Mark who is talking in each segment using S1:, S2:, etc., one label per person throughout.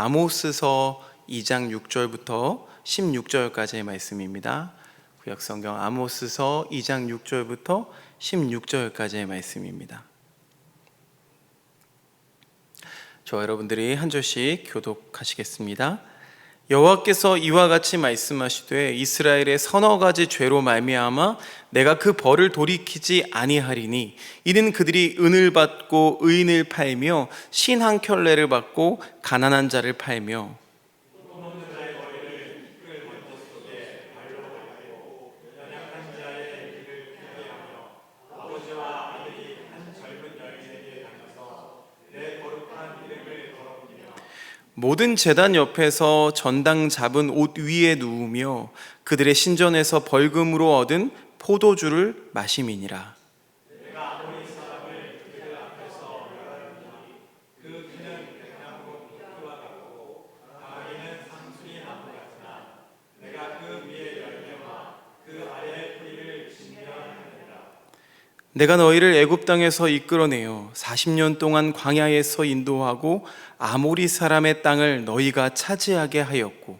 S1: 아모스서 2장 6절부터 16절까지의 말씀입니다. 구약성경 아모스서 2장 6절부터 16절까지의 말씀입니다. 저와 여러분들이 한 절씩 교독하시겠습니다. 여호와께서 이와 같이 말씀하시되 이스라엘의 서너 가지 죄로 말미암아 내가 그 벌을 돌이키지 아니하리니 이는 그들이 은을 받고 의인을 팔며 신 한 켤레를 받고 가난한 자를 팔며 모든 제단 옆에서 전당 잡은 옷 위에 누우며 그들의 신전에서 벌금으로 얻은 포도주를 마심이니라. 내가 너희를 애굽 땅에서 이끌어내어 40년 동안 광야에서 인도하고 아모리 사람의 땅을 너희가 차지하게 하였고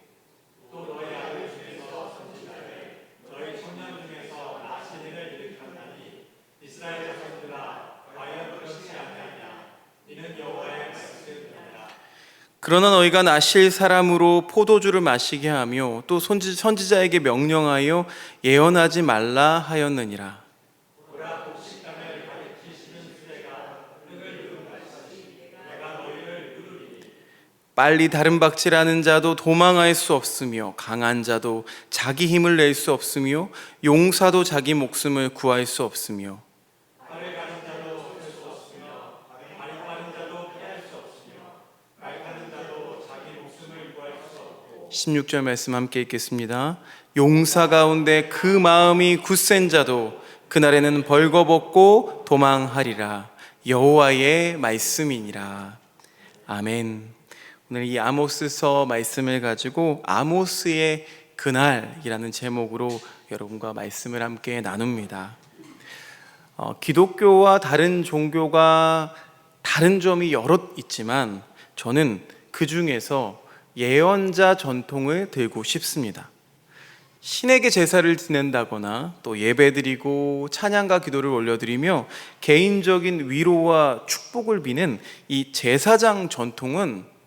S1: 그러나 너희가 나실 사람으로 포도주를 마시게 하며 또 선지자에게 명령하여 예언하지 말라 하였느니라. 빨리 다른 박질하는 자도 도망할 수 없으며 강한 자도 자기 힘을 낼 수 없으며 용사도 자기 목숨을 구할 수 없으며 16절 말씀 함께 읽겠습니다. 용사 가운데 그 마음이 굳센 자도 그날에는 벌거벗고 도망하리라. 여호와의 말씀이니라. 아멘. 오늘 이 아모스서 말씀을 가지고 아모스의 그날이라는 제목으로 여러분과 말씀을 함께 나눕니다. 기독교와 다른 종교가 다른 점이 여럿 있지만 저는 그 중에서 예언자 전통을 들고 싶습니다. 신에게 제사를 지낸다거나 또 예배드리고 찬양과 기도를 올려드리며 개인적인 위로와 축복을 비는 이 제사장 전통은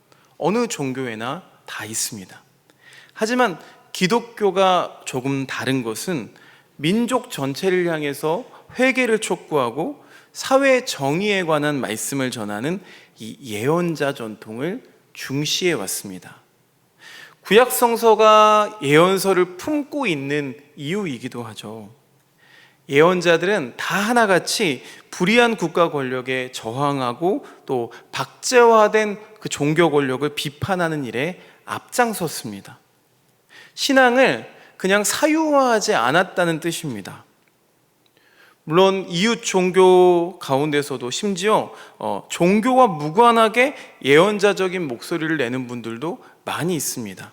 S1: 어느 종교에나 다 있습니다. 하지만 기독교가 조금 다른 것은 민족 전체를 향해서 회개를 촉구하고 사회 정의에 관한 말씀을 전하는 이 예언자 전통을 중시해 왔습니다. 구약 성서가 예언서를 품고 있는 이유이기도 하죠. 예언자들은 다 하나같이 불의한 국가 권력에 저항하고 또 박제화된 그 종교 권력을 비판하는 일에 앞장섰습니다. 신앙을 그냥 사유화하지 않았다는 뜻입니다. 물론 이웃 종교 가운데서도 심지어 종교와 무관하게 예언자적인 목소리를 내는 분들도 많이 있습니다.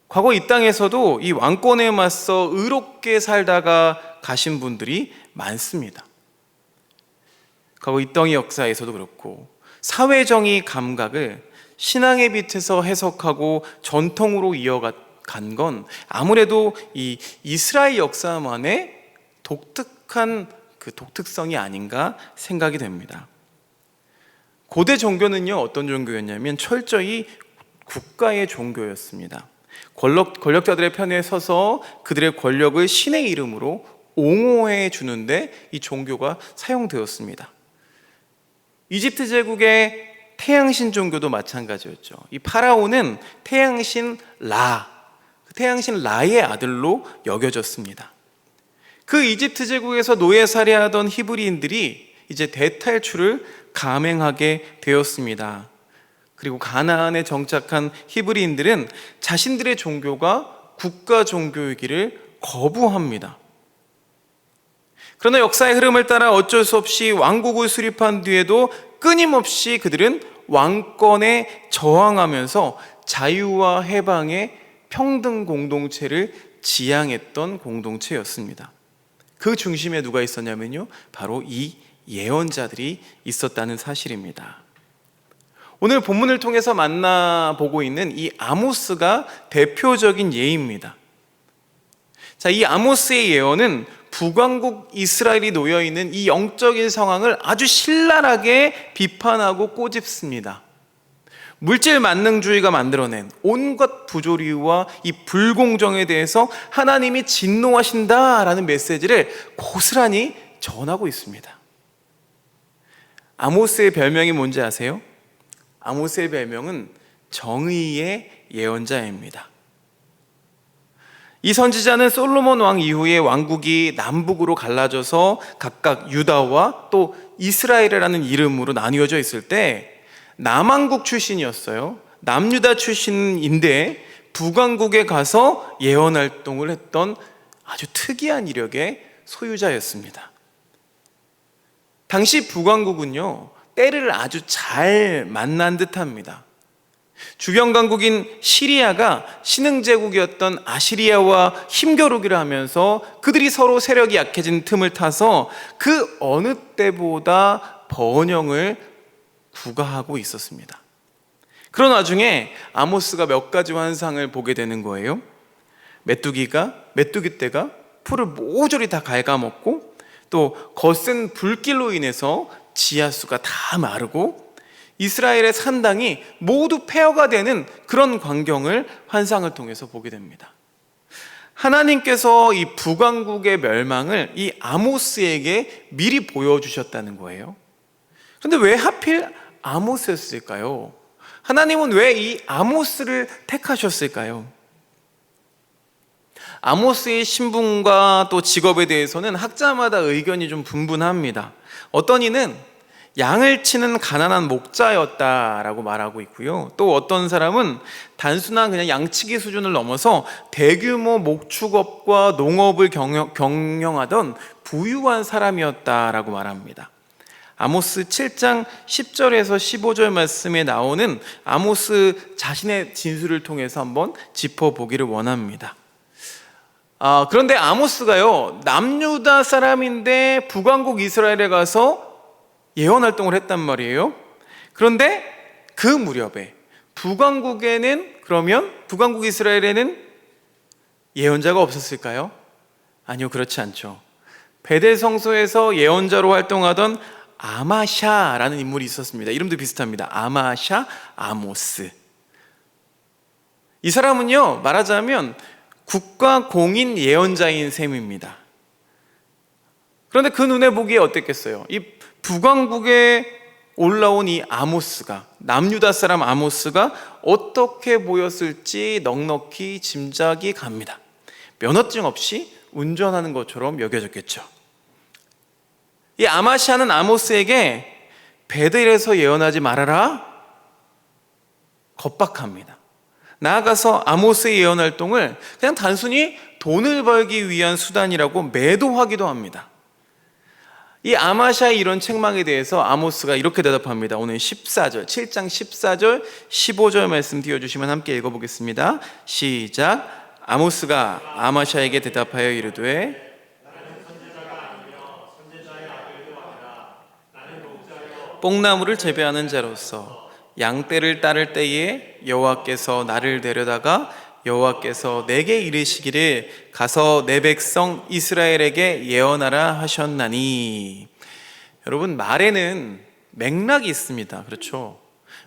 S1: 과거 이 땅에서도 이 왕권에 맞서 의롭게 살다가 가신 분들이 많습니다. 과거 이 땅의 역사에서도 그렇고 사회정의 감각을 신앙의 빛에서 해석하고 전통으로 이어간 건 아무래도 이 이스라엘 역사만의 독특한 그 독특성이 아닌가 생각이 됩니다. 고대 종교는요, 어떤 종교였냐면 철저히 국가의 종교였습니다. 권력자들의 편에 서서 그들의 권력을 신의 이름으로 옹호해 주는데 이 종교가 사용되었습니다. 이집트 제국의 태양신 종교도 마찬가지였죠. 이 파라오는 태양신 라의 아들로 여겨졌습니다. 그 이집트 제국에서 노예살이하던 히브리인들이 이제 대탈출을 감행하게 되었습니다. 그리고 가나안에 정착한 히브리인들은 자신들의 종교가 국가 종교이기를 거부합니다. 그러나 역사의 흐름을 따라 어쩔 수 없이 왕국을 수립한 뒤에도 끊임없이 그들은 왕권에 저항하면서 자유와 해방의 평등 공동체를 지향했던 공동체였습니다. 그 중심에 누가 있었냐면요, 바로 이 예언자들이 있었다는 사실입니다. 오늘 본문을 통해서 만나보고 있는 이 아모스가 대표적인 예입니다. 자, 이 아모스의 예언은 북왕국 이스라엘이 놓여있는 이 영적인 상황을 아주 신랄하게 비판하고 꼬집습니다. 물질 만능주의가 만들어낸 온갖 부조리와 이 불공정에 대해서 하나님이 진노하신다라는 메시지를 고스란히 전하고 있습니다. 아모스의 별명이 뭔지 아세요? 아모스의 별명은 정의의 예언자입니다. 이 선지자는 솔로몬 왕 이후에 왕국이 남북으로 갈라져서 각각 유다와 또 이스라엘이라는 이름으로 나뉘어져 있을 때 남왕국 출신이었어요. 남유다 출신인데 북왕국에 가서 예언 활동을 했던 아주 특이한 이력의 소유자였습니다. 당시 북왕국은요, 때를 아주 잘 만난 듯합니다. 주변 강국인 시리아가 신흥제국이었던 아시리아와 힘겨루기를 하면서 그들이 서로 세력이 약해진 틈을 타서 그 어느 때보다 번영을 구가하고 있었습니다. 그런 와중에 아모스가 몇 가지 환상을 보게 되는 거예요. 메뚜기 떼가 풀을 모조리 다 갉아먹고, 또 거센 불길로 인해서 지하수가 다 마르고 이스라엘의 산당이 모두 폐허가 되는 그런 광경을 환상을 통해서 보게 됩니다. 하나님께서 이 북왕국의 멸망을 이 아모스에게 미리 보여주셨다는 거예요. 그런데 왜 하필 아모스였을까요? 하나님은 왜 이 아모스를 택하셨을까요? 아모스의 신분과 또 직업에 대해서는 학자마다 의견이 좀 분분합니다. 어떤 이는 양을 치는 가난한 목자였다라고 말하고 있고요. 또 어떤 사람은 단순한 그냥 양치기 수준을 넘어서 대규모 목축업과 농업을 경영하던 부유한 사람이었다라고 말합니다. 아모스 7장 10절에서 15절 말씀에 나오는 아모스 자신의 진술을 통해서 한번 짚어보기를 원합니다. 그런데 아모스가요, 남유다 사람인데 북왕국 이스라엘에 가서 예언 활동을 했단 말이에요. 그런데 그 무렵에 북왕국 이스라엘에는 예언자가 없었을까요? 아니요, 그렇지 않죠. 베델 성소에서 예언자로 활동하던 아마샤라는 인물이 있었습니다. 이름도 비슷합니다. 아마샤, 아모스. 이 사람은요, 말하자면 국가 공인 예언자인 셈입니다. 그런데 그 눈에 보기에 어땠겠어요? 이 북왕국에 올라온 이 아모스가, 남유다 사람 아모스가 어떻게 보였을지 넉넉히 짐작이 갑니다. 면허증 없이 운전하는 것처럼 여겨졌겠죠. 이 아마샤는 아모스에게 베델에서 예언하지 말아라, 겁박합니다. 나아가서 아모스의 예언 활동을 그냥 단순히 돈을 벌기 위한 수단이라고 매도하기도 합니다. 이 아마샤의 이런 책망에 대해서 아모스가 이렇게 대답합니다. 오늘 7장 14절 15절 말씀 띄워주시면 함께 읽어보겠습니다. 시작. 아모스가 아마샤에게 대답하여 이르되 뽕나무를 재배하는 자로서 양떼를 따를 때에 여호와께서 나를 데려다가 여호와께서 내게 이르시기를 가서 내 백성 이스라엘에게 예언하라 하셨나니. 여러분, 말에는 맥락이 있습니다. 그렇죠?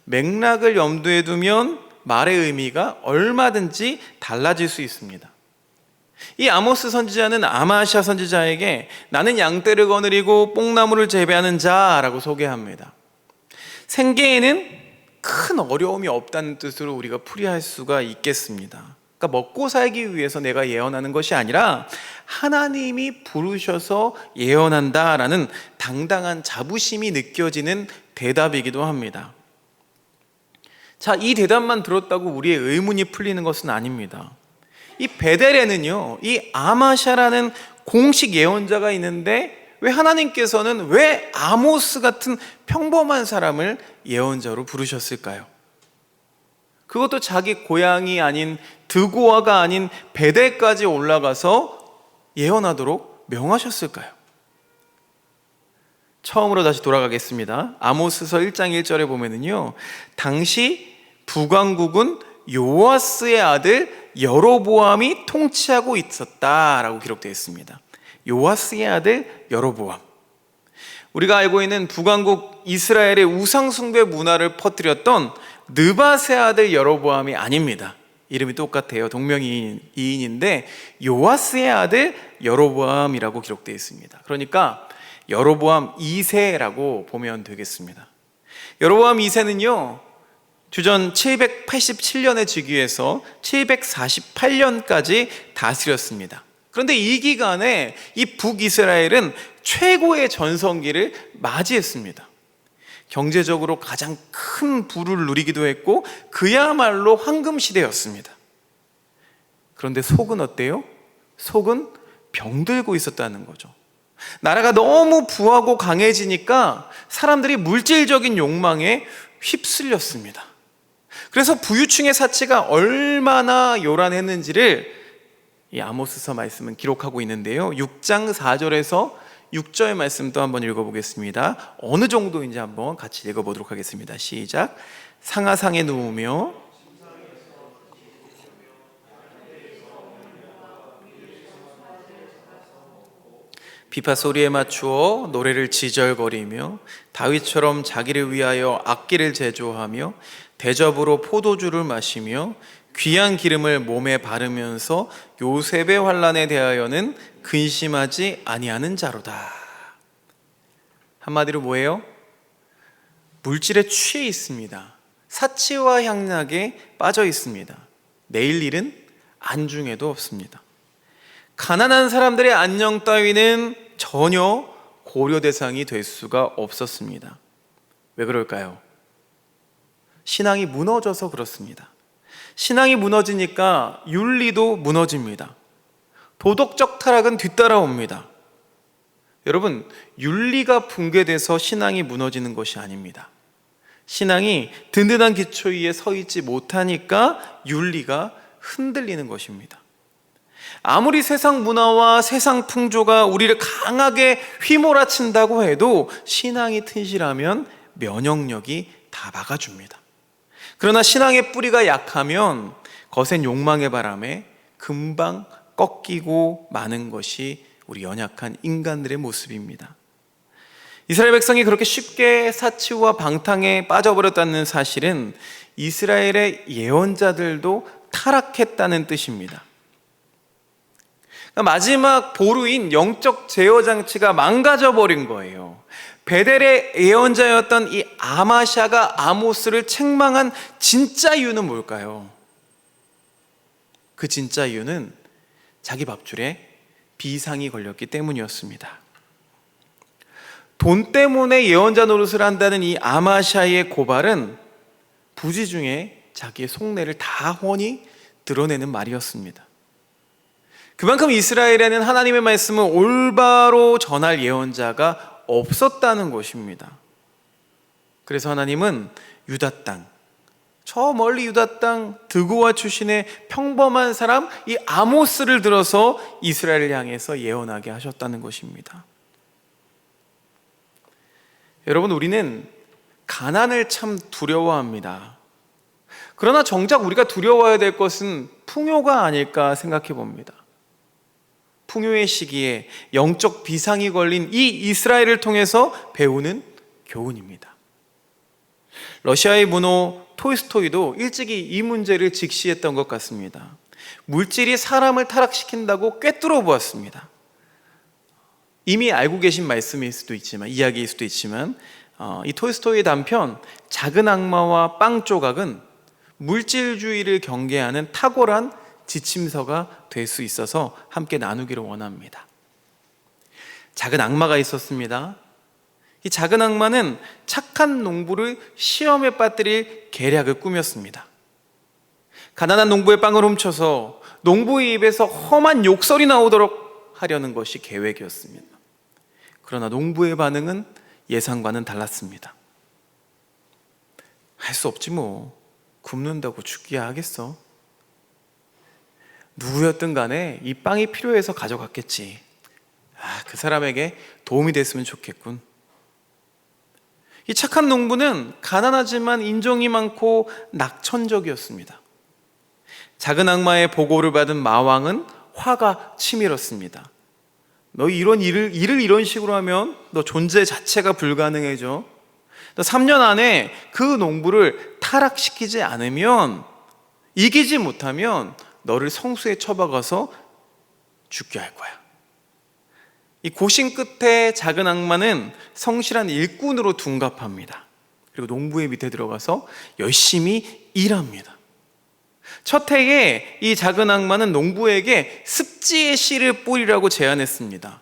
S1: 맥락을 염두에 두면 말의 의미가 얼마든지 달라질 수 있습니다. 이 아모스 선지자는 아마샤 선지자에게 나는 양떼를 거느리고 뽕나무를 재배하는 자라고 소개합니다. 생계에는 큰 어려움이 없다는 뜻으로 우리가 풀이할 수가 있겠습니다. 그러니까 먹고 살기 위해서 내가 예언하는 것이 아니라 하나님이 부르셔서 예언한다라는 당당한 자부심이 느껴지는 대답이기도 합니다. 자, 이 대답만 들었다고 우리의 의문이 풀리는 것은 아닙니다. 이 베델에는요, 이 아마샤라는 공식 예언자가 있는데 왜 하나님께서는 왜 아모스 같은 평범한 사람을 예언자로 부르셨을까요? 그것도 자기 고향이 아닌 드고아가 아닌 베델까지 올라가서 예언하도록 명하셨을까요? 처음으로 다시 돌아가겠습니다. 아모스서 1장 1절에 보면은요, 당시 북왕국은 요아스의 아들 여로보암이 통치하고 있었다라고 기록되어 있습니다. 요아스의 아들 여로보암. 우리가 알고 있는 북왕국 이스라엘의 우상숭배 문화를 퍼뜨렸던 느밧의 아들 여로보암이 아닙니다. 이름이 똑같아요. 동명이인인데 요아스의 아들 여로보암이라고 기록되어 있습니다. 그러니까 여로보암 2세라고 보면 되겠습니다. 여로보암 2세는요, 주전 787년에 즉위해서 748년까지 다스렸습니다. 그런데 이 기간에 이 북이스라엘은 최고의 전성기를 맞이했습니다. 경제적으로 가장 큰 부를 누리기도 했고 그야말로 황금시대였습니다. 그런데 속은 어때요? 속은 병들고 있었다는 거죠. 나라가 너무 부하고 강해지니까 사람들이 물질적인 욕망에 휩쓸렸습니다. 그래서 부유층의 사치가 얼마나 요란했는지를 이 아모스서 말씀은 기록하고 있는데요, 6장 4절에서 6절의 말씀도 한번 읽어보겠습니다. 어느 정도인지 한번 같이 읽어보도록 하겠습니다. 시작. 상하상에 누우며 비파 소리에 맞추어 노래를 지절거리며 다윗처럼 자기를 위하여 악기를 제조하며 대접으로 포도주를 마시며 귀한 기름을 몸에 바르면서 요셉의 환난에 대하여는 근심하지 아니하는 자로다. 한마디로 뭐예요? 물질에 취해 있습니다. 사치와 향락에 빠져 있습니다. 내일 일은 안중에도 없습니다. 가난한 사람들의 안녕 따위는 전혀 고려 대상이 될 수가 없었습니다. 왜 그럴까요? 신앙이 무너져서 그렇습니다. 신앙이 무너지니까 윤리도 무너집니다. 도덕적 타락은 뒤따라옵니다. 여러분, 윤리가 붕괴돼서 신앙이 무너지는 것이 아닙니다. 신앙이 든든한 기초 위에 서 있지 못하니까 윤리가 흔들리는 것입니다. 아무리 세상 문화와 세상 풍조가 우리를 강하게 휘몰아친다고 해도 신앙이 튼실하면 면역력이 다 막아줍니다. 그러나 신앙의 뿌리가 약하면 거센 욕망의 바람에 금방 꺾이고 마는 것이 우리 연약한 인간들의 모습입니다. 이스라엘 백성이 그렇게 쉽게 사치와 방탕에 빠져버렸다는 사실은 이스라엘의 예언자들도 타락했다는 뜻입니다. 마지막 보루인 영적 제어 장치가 망가져버린 거예요. 베델의 예언자였던 이 아마샤가 아모스를 책망한 진짜 이유는 뭘까요? 그 진짜 이유는 자기 밥줄에 비상이 걸렸기 때문이었습니다. 돈 때문에 예언자 노릇을 한다는 이 아마샤의 고발은 부지 중에 자기의 속내를 다 훤히 드러내는 말이었습니다. 그만큼 이스라엘에는 하나님의 말씀을 올바로 전할 예언자가 없었다는 것입니다. 그래서 하나님은 유다 땅, 저 멀리 유다 땅 드고와 출신의 평범한 사람 이 아모스를 들어서 이스라엘을 향해서 예언하게 하셨다는 것입니다. 여러분, 우리는 가난을 참 두려워합니다. 그러나 정작 우리가 두려워해야 될 것은 풍요가 아닐까 생각해 봅니다. 풍요의 시기에 영적 비상이 걸린 이 이스라엘을 통해서 배우는 교훈입니다. 러시아의 문호 톨스토이도 일찍이 이 문제를 직시했던 것 같습니다. 물질이 사람을 타락시킨다고 꿰뚫어 보았습니다. 이미 알고 계신 말씀일 수도 있지만, 이야기일 수도 있지만, 이 톨스토이의 단편 작은 악마와 빵 조각은 물질주의를 경계하는 탁월한 지침서가 될 수 있어서 함께 나누기를 원합니다. 작은 악마가 있었습니다. 이 작은 악마는 착한 농부를 시험에 빠뜨릴 계략을 꾸몄습니다. 가난한 농부의 빵을 훔쳐서 농부의 입에서 험한 욕설이 나오도록 하려는 것이 계획이었습니다. 그러나 농부의 반응은 예상과는 달랐습니다. 할 수 없지 뭐, 굶는다고 죽기야 하겠어. 누구였든 간에 이 빵이 필요해서 가져갔겠지. 그 사람에게 도움이 됐으면 좋겠군. 이 착한 농부는 가난하지만 인정이 많고 낙천적이었습니다. 작은 악마의 보고를 받은 마왕은 화가 치밀었습니다. 너 이런 일을 이런 식으로 하면 너 존재 자체가 불가능해져. 너 3년 안에 그 농부를 타락시키지 않으면, 이기지 못하면 너를 성수에 처박아서 죽게 할 거야. 이 고심 끝에 작은 악마는 성실한 일꾼으로 둔갑합니다. 그리고 농부의 밑에 들어가서 열심히 일합니다. 첫 해에 이 작은 악마는 농부에게 습지의 씨를 뿌리라고 제안했습니다.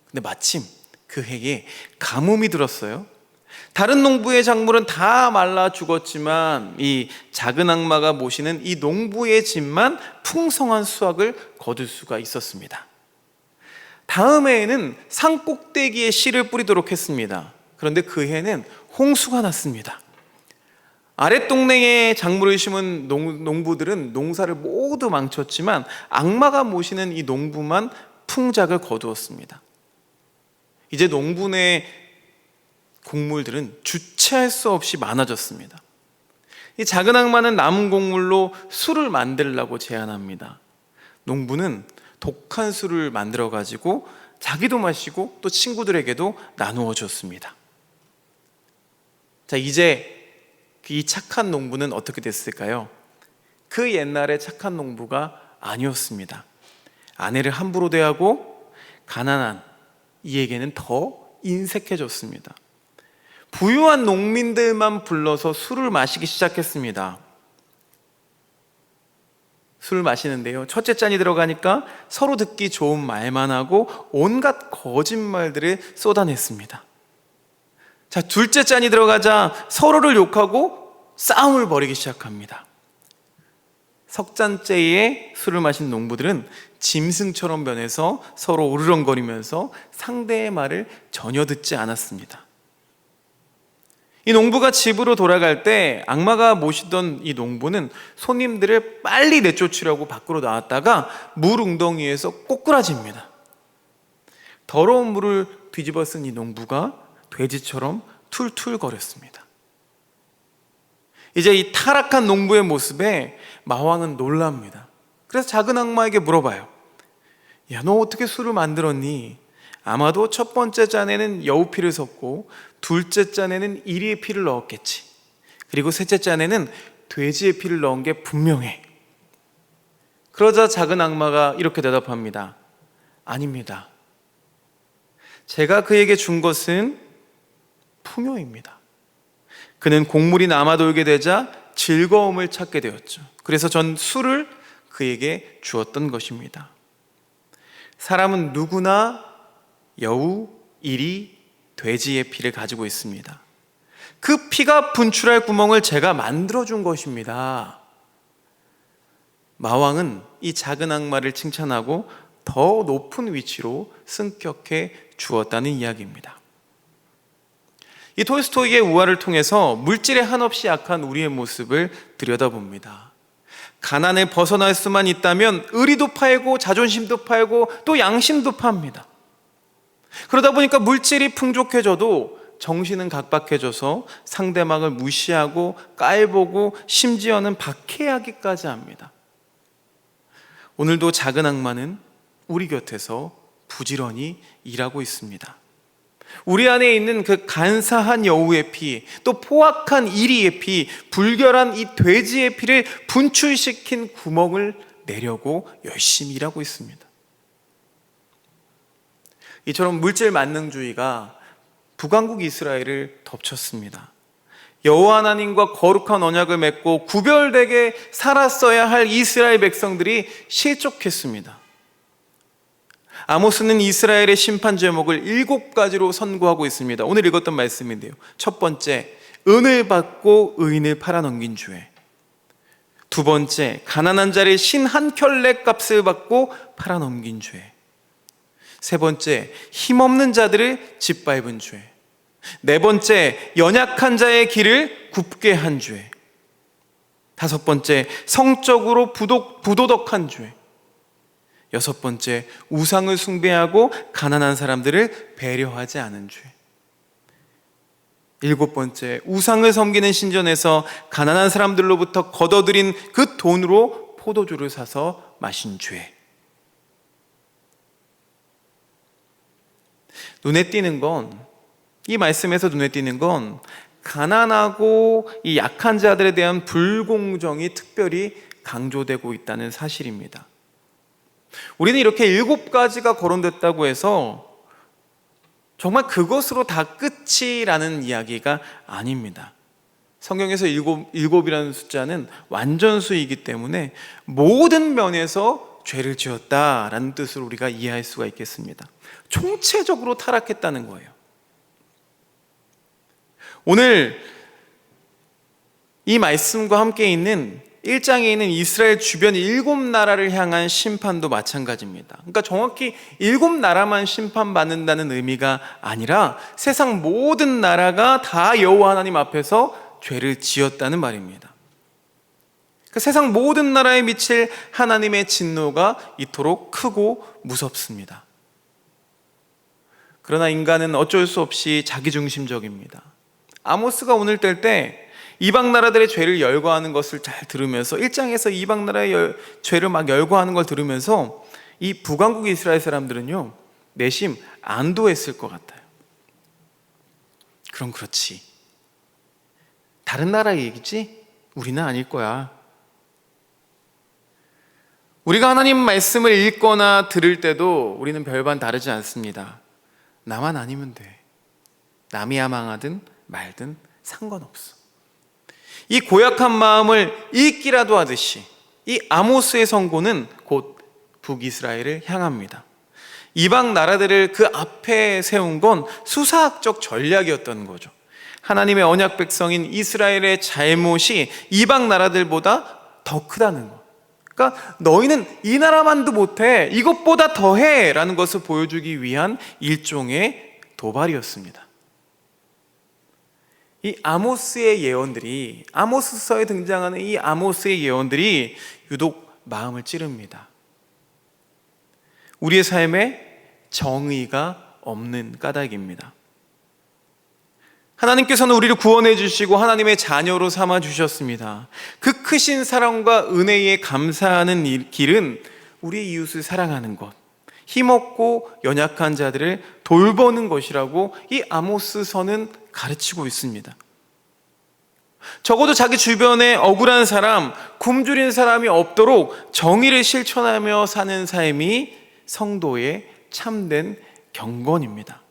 S1: 근데 마침 그 해에 가뭄이 들었어요. 다른 농부의 작물은 다 말라 죽었지만 이 작은 악마가 모시는 이 농부의 집만 풍성한 수확을 거둘 수가 있었습니다. 다음 해에는 산 꼭대기에 씨를 뿌리도록 했습니다. 그런데 그 해에는 홍수가 났습니다. 아랫동네에 작물을 심은 농부들은 농사를 모두 망쳤지만 악마가 모시는 이 농부만 풍작을 거두었습니다. 이제 농부네 곡물들은 주체할 수 없이 많아졌습니다. 이 작은 악마는 남은 곡물로 술을 만들라고 제안합니다. 농부는 독한 술을 만들어 가지고 자기도 마시고 또 친구들에게도 나누어 줬습니다. 자, 이제 이 착한 농부는 어떻게 됐을까요? 그 옛날의 착한 농부가 아니었습니다. 아내를 함부로 대하고 가난한 이에게는 더 인색해졌습니다. 부유한 농민들만 불러서 술을 마시기 시작했습니다. 술을 마시는데요, 첫째 잔이 들어가니까 서로 듣기 좋은 말만 하고 온갖 거짓말들을 쏟아냈습니다. 자, 둘째 잔이 들어가자 서로를 욕하고 싸움을 벌이기 시작합니다. 석 잔째에 술을 마신 농부들은 짐승처럼 변해서 서로 으르렁거리면서 상대의 말을 전혀 듣지 않았습니다. 이 농부가 집으로 돌아갈 때 악마가 모시던 이 농부는 손님들을 빨리 내쫓으려고 밖으로 나왔다가 물 웅덩이에서 꼬꾸라집니다. 더러운 물을 뒤집어 쓴 이 농부가 돼지처럼 툴툴거렸습니다. 이제 이 타락한 농부의 모습에 마왕은 놀랍니다. 그래서 작은 악마에게 물어봐요. 야, 너 어떻게 술을 만들었니? 아마도 첫 번째 잔에는 여우 피를 섞고 둘째 잔에는 이리의 피를 넣었겠지. 그리고 셋째 잔에는 돼지의 피를 넣은 게 분명해. 그러자 작은 악마가 이렇게 대답합니다. 아닙니다. 제가 그에게 준 것은 풍요입니다. 그는 곡물이 남아돌게 되자 즐거움을 찾게 되었죠. 그래서 전 술을 그에게 주었던 것입니다. 사람은 누구나 여우, 이리, 돼지의 피를 가지고 있습니다. 그 피가 분출할 구멍을 제가 만들어준 것입니다. 마왕은 이 작은 악마를 칭찬하고 더 높은 위치로 승격해 주었다는 이야기입니다. 이 톨스토이의 우화를 통해서 물질에 한없이 약한 우리의 모습을 들여다봅니다. 가난을 벗어날 수만 있다면 의리도 팔고 자존심도 팔고 또 양심도 팝니다. 그러다 보니까 물질이 풍족해져도 정신은 각박해져서 상대방을 무시하고 깔보고 심지어는 박해하기까지 합니다. 오늘도 작은 악마는 우리 곁에서 부지런히 일하고 있습니다. 우리 안에 있는 그 간사한 여우의 피, 또 포악한 이리의 피, 불결한 이 돼지의 피를 분출시킨 구멍을 내려고 열심히 일하고 있습니다. 이처럼 물질 만능주의가 북왕국 이스라엘을 덮쳤습니다. 여호와 하나님과 거룩한 언약을 맺고 구별되게 살았어야 할 이스라엘 백성들이 실족했습니다. 아모스는 이스라엘의 심판 제목을 7가지로 선고하고 있습니다. 오늘 읽었던 말씀인데요, 첫 번째, 은을 받고 의인을 팔아넘긴 죄. 두 번째, 가난한 자를 신 한 켤레 값을 받고 팔아넘긴 죄. 세 번째, 힘없는 자들을 짓밟은 죄. 네 번째, 연약한 자의 길을 굽게 한 죄. 다섯 번째, 성적으로 부도덕한 죄. 여섯 번째, 우상을 숭배하고 가난한 사람들을 배려하지 않은 죄. 7번째, 우상을 섬기는 신전에서 가난한 사람들로부터 걷어들인 그 돈으로 포도주를 사서 마신 죄. 눈에 띄는 건, 이 말씀에서 눈에 띄는 건 가난하고 이 약한 자들에 대한 불공정이 특별히 강조되고 있다는 사실입니다. 우리는 이렇게 7가지가 거론됐다고 해서 정말 그것으로 다 끝이라는 이야기가 아닙니다. 성경에서 일곱이라는 숫자는 완전수이기 때문에 모든 면에서 죄를 지었다라는 뜻으로 우리가 이해할 수가 있겠습니다. 총체적으로 타락했다는 거예요. 오늘 이 말씀과 함께 있는 1장에 있는 이스라엘 주변 7나라를 향한 심판도 마찬가지입니다. 그러니까 정확히 7나라만 심판받는다는 의미가 아니라 세상 모든 나라가 다 여호와 하나님 앞에서 죄를 지었다는 말입니다. 그러니까 세상 모든 나라에 미칠 하나님의 진노가 이토록 크고 무섭습니다. 그러나 인간은 어쩔 수 없이 자기중심적입니다. 아모스가 오늘 뗄 때 이방 나라들의 죄를 열거하는 것을 잘 들으면서 1장에서 이방 나라의 죄를 막 열거하는 걸 들으면서 이 북왕국 이스라엘 사람들은요, 내심 안도했을 것 같아요. 그럼 그렇지, 다른 나라 얘기지? 우리는 아닐 거야. 우리가 하나님 말씀을 읽거나 들을 때도 우리는 별반 다르지 않습니다. 나만 아니면 돼. 남이야 망하든 말든 상관없어. 이 고약한 마음을 잊기라도 하듯이 이 아모스의 선고는 곧 북이스라엘을 향합니다. 이방 나라들을 그 앞에 세운 건 수사학적 전략이었던 거죠. 하나님의 언약 백성인 이스라엘의 잘못이 이방 나라들보다 더 크다는 거. 그러니까 너희는 이 나라만도 못해, 이것보다 더해 라는 것을 보여주기 위한 일종의 도발이었습니다. 이 아모스의 예언들이, 아모스서에 등장하는 이 아모스의 예언들이 유독 마음을 찌릅니다. 우리의 삶에 정의가 없는 까닭입니다. 하나님께서는 우리를 구원해 주시고 하나님의 자녀로 삼아 주셨습니다. 그 크신 사랑과 은혜에 감사하는 길은 우리 이웃을 사랑하는 것, 힘없고 연약한 자들을 돌보는 것이라고 이 아모스서는 가르치고 있습니다. 적어도 자기 주변에 억울한 사람, 굶주린 사람이 없도록 정의를 실천하며 사는 삶이 성도의 참된 경건입니다.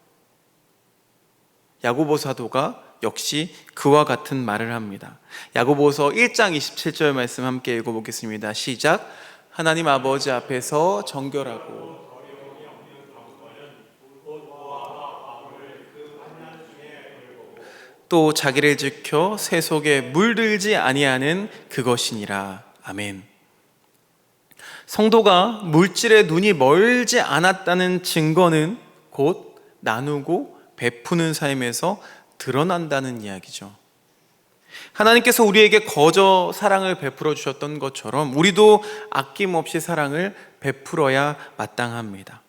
S1: 야고보 사도가 역시 그와 같은 말을 합니다. 야고보서 1장 27절 말씀 함께 읽어보겠습니다. 시작. 하나님 아버지 앞에서 정결하고 또 자기를 지켜 새 속에 물들지 아니하는 그것이니라. 아멘. 성도가 물질에 눈이 멀지 않았다는 증거는 곧 나누고 베푸는 삶에서 드러난다는 이야기죠. 하나님께서 우리에게 거저 사랑을 베풀어 주셨던 것처럼 우리도 아낌없이 사랑을 베풀어야 마땅합니다.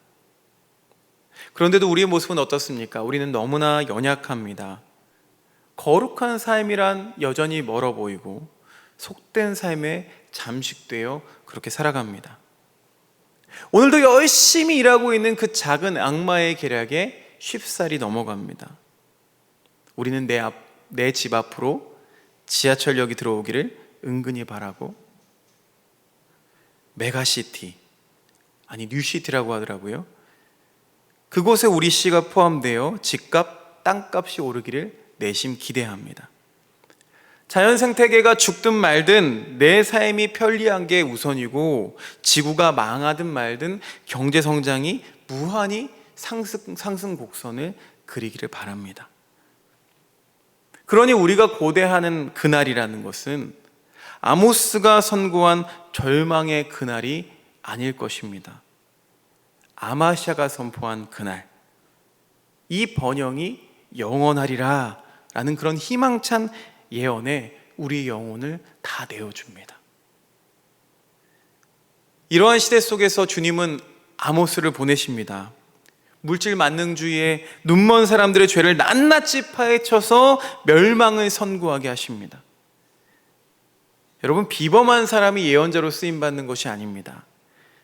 S1: 그런데도 우리의 모습은 어떻습니까? 우리는 너무나 연약합니다. 거룩한 삶이란 여전히 멀어 보이고 속된 삶에 잠식되어 그렇게 살아갑니다. 오늘도 열심히 일하고 있는 그 작은 악마의 계략에 쉽사리 넘어갑니다. 우리는 내 집 앞으로 지하철역이 들어오기를 은근히 바라고, 메가시티, 아니 뉴시티라고 하더라고요. 그곳에 우리 씨가 포함되어 집값, 땅값이 오르기를 내심 기대합니다. 자연 생태계가 죽든 말든 내 삶이 편리한 게 우선이고, 지구가 망하든 말든 경제 성장이 무한히 상승 곡선을 그리기를 바랍니다. 그러니 우리가 고대하는 그날이라는 것은 아모스가 선고한 절망의 그날이 아닐 것입니다. 아마시아가 선포한 그날, 이 번영이 영원하리라 라는 그런 희망찬 예언에 우리 영혼을 다 내어줍니다. 이러한 시대 속에서 주님은 아모스를 보내십니다. 물질 만능주의에 눈먼 사람들의 죄를 낱낱이 파헤쳐서 멸망을 선고하게 하십니다. 여러분, 비범한 사람이 예언자로 쓰임받는 것이 아닙니다.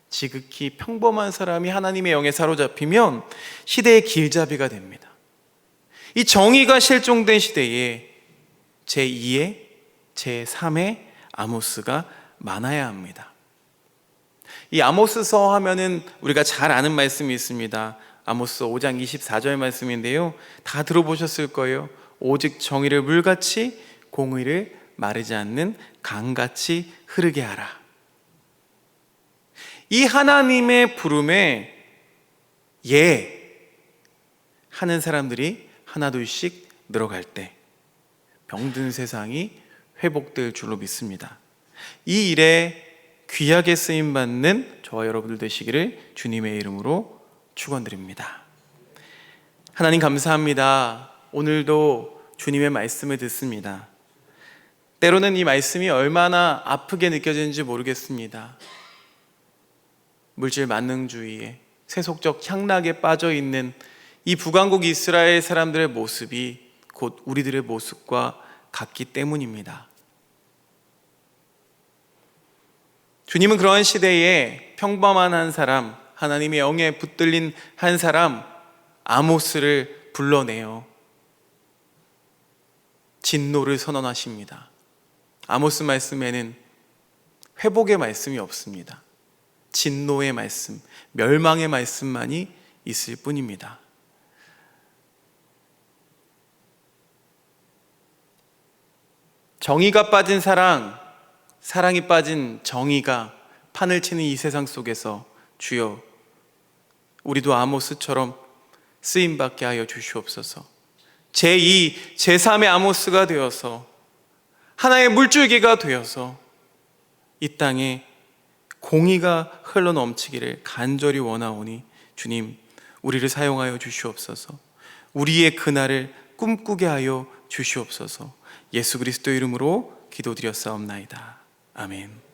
S1: 지극히 평범한 사람이 하나님의 영에 사로잡히면 시대의 길잡이가 됩니다. 이 정의가 실종된 시대에 제2의 제3의 아모스가 많아야 합니다. 이 아모스서 하면은 우리가 잘 아는 말씀이 있습니다. 아모스 5장 24절 말씀인데요, 다 들어보셨을 거예요. 오직 정의를 물같이 공의를 마르지 않는 강같이 흐르게 하라. 이 하나님의 부름에 하는 사람들이 하나둘씩 늘어갈 때 병든 세상이 회복될 줄로 믿습니다. 이 일에 귀하게 쓰임받는 저와 여러분들 되시기를 주님의 이름으로 축원드립니다. 하나님 감사합니다. 오늘도 주님의 말씀을 듣습니다. 때로는 이 말씀이 얼마나 아프게 느껴지는지 모르겠습니다. 물질 만능주의에 세속적 향락에 빠져 있는 이 북왕국 이스라엘 사람들의 모습이 곧 우리들의 모습과 같기 때문입니다. 주님은 그러한 시대에 평범한 한 사람, 하나님의 영에 붙들린 한 사람 아모스를 불러내어 진노를 선언하십니다. 아모스 말씀에는 회복의 말씀이 없습니다. 진노의 말씀, 멸망의 말씀만이 있을 뿐입니다. 정의가 빠진 사랑, 사랑이 빠진 정의가 판을 치는 이 세상 속에서 주여, 우리도 아모스처럼 쓰임받게 하여 주시옵소서. 제2, 제3의 아모스가 되어서 하나의 물줄기가 되어서 이 땅에 공의가 흘러넘치기를 간절히 원하오니 주님, 우리를 사용하여 주시옵소서. 우리의 그날을 꿈꾸게 하여 주시옵소서. 예수 그리스도 이름으로 기도드렸사옵나이다. 아멘.